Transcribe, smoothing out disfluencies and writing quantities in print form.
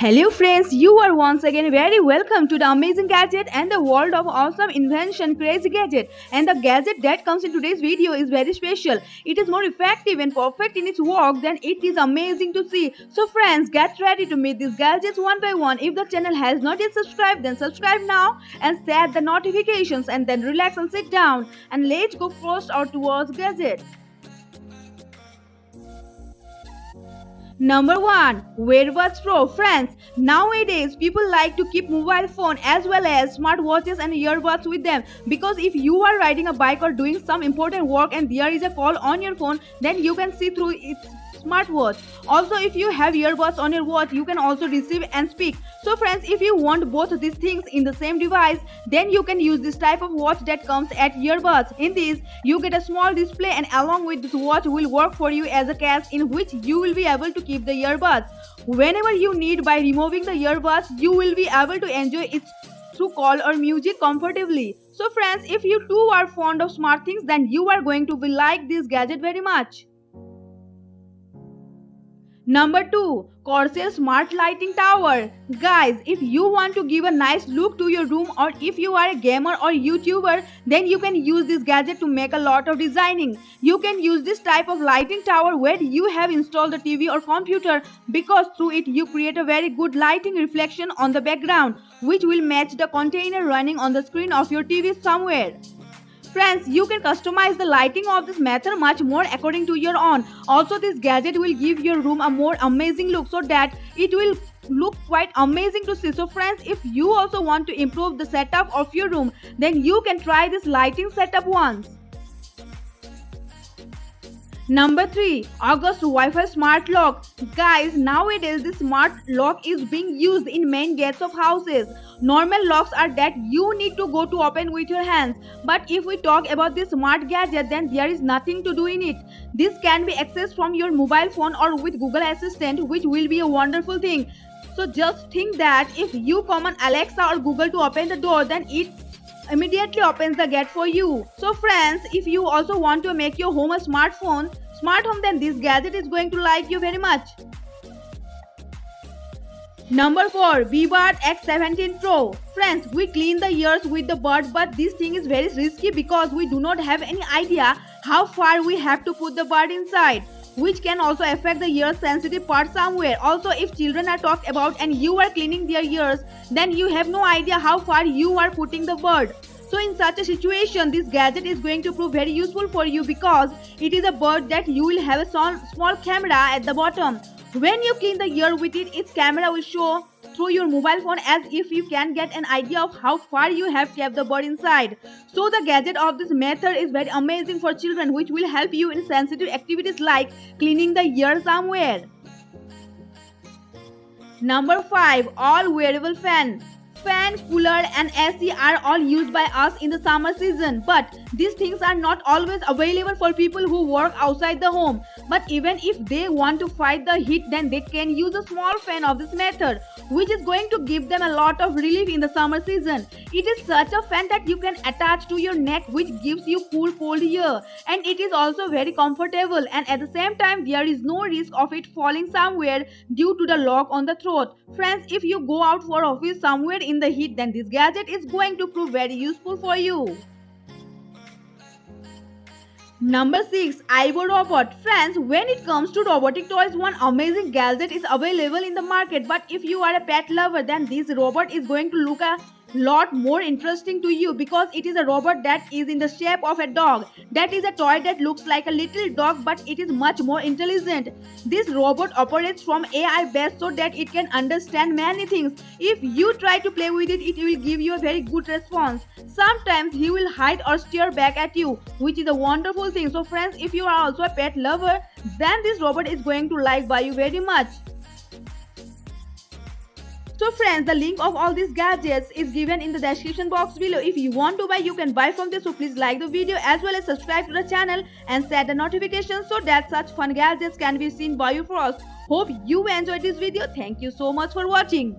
Hello friends, you are once again very welcome to the amazing gadget and the world of awesome invention Crazy Gadget. And the gadget that comes in today's video is very special. It is more effective and perfect in its work than it is amazing to see. So friends, get ready to meet these gadgets one by one. If the channel has not yet subscribed, then subscribe now and set the notifications and then relax and sit down. And let's go first out towards gadget. Number 1. Wearbuds Pro. Friends, nowadays people like to keep mobile phone as well as smartwatches and earbuds with them, because if you are riding a bike or doing some important work and there is a call on your phone, then you can see through its smartwatch. Also, if you have earbuds on your watch, you can also receive and speak. So friends, if you want both these things in the same device, then you can use this type of watch that comes at earbuds. In this, you get a small display, and along with this watch will work for you as a case in which you will be able to keep the earbuds. Whenever you need, by removing the earbuds, you will be able to enjoy it through call or music comfortably. So friends, if you too are fond of smart things, then you are going to will like this gadget very much. Number 2. Corsair Smart Lighting Tower. Guys, if you want to give a nice look to your room, or if you are a gamer or YouTuber, then you can use this gadget to make a lot of designing. You can use this type of lighting tower where you have installed a TV or computer, because through it you create a very good lighting reflection on the background, which will match the container running on the screen of your TV somewhere. Friends, you can customize the lighting of this method much more according to your own. Also, this gadget will give your room a more amazing look, so that it will look quite amazing to see. So friends, if you also want to improve the setup of your room, then you can try this lighting setup once. Number 3. August Wi-Fi Smart Lock. Guys, nowadays this smart lock is being used in main gates of houses. Normal locks are that you need to go to open with your hands. But if we talk about this smart gadget, then there is nothing to do in it. This can be accessed from your mobile phone or with Google Assistant, which will be a wonderful thing. So just think that if you command Alexa or Google to open the door, then it immediately opens the gate for you. So friends, if you also want to make your home a smart home, then this gadget is going to like you very much. Number 4. Beebird X17 Pro. Friends, we clean the ears with the bird, but this thing is very risky because we do not have any idea how far we have to put the bird inside, which can also affect the ear sensitive part somewhere. Also, if children are talked about and you are cleaning their ears, then you have no idea how far you are putting the bird. So in such a situation, this gadget is going to prove very useful for you, because it is a bird that you will have a small camera at the bottom. When you clean the ear with it, its camera will show through your mobile phone, as if you can get an idea of how far you have kept the bird inside. So the gadget of this method is very amazing for children, which will help you in sensitive activities like cleaning the ear somewhere. Number 5. All wearable fan. Fan, cooler and AC are all used by us in the summer season, but these things are not always available for people who work outside the home. But even if they want to fight the heat, then they can use a small fan of this method, which is going to give them a lot of relief in the summer season. It is such a fan that you can attach to your neck, which gives you cool cold air, and it is also very comfortable, and at the same time there is no risk of it falling somewhere due to the lock on the throat. Friends, if you go out for office somewhere in the heat, then this gadget is going to prove very useful for you. Number 6. Aibo Robot. Friends, when it comes to robotic toys, one amazing gadget is available in the market, but if you are a pet lover, then this robot is going to look a lot more interesting to you, because it is a robot that is in the shape of a dog. That is a toy that looks like a little dog, but it is much more intelligent. This robot operates from AI based, so that it can understand many things. If you try to play with it, it will give you a very good response. Sometimes he will hide or stare back at you, which is a wonderful thing. So friends, if you are also a pet lover, then this robot is going to like by you very much. So friends, the link of all these gadgets is given in the description box below. If you want to buy, you can buy from this. So please like the video as well as subscribe to the channel and set the notifications so that such fun gadgets can be seen by you first. Hope you enjoyed this video. Thank you so much for watching.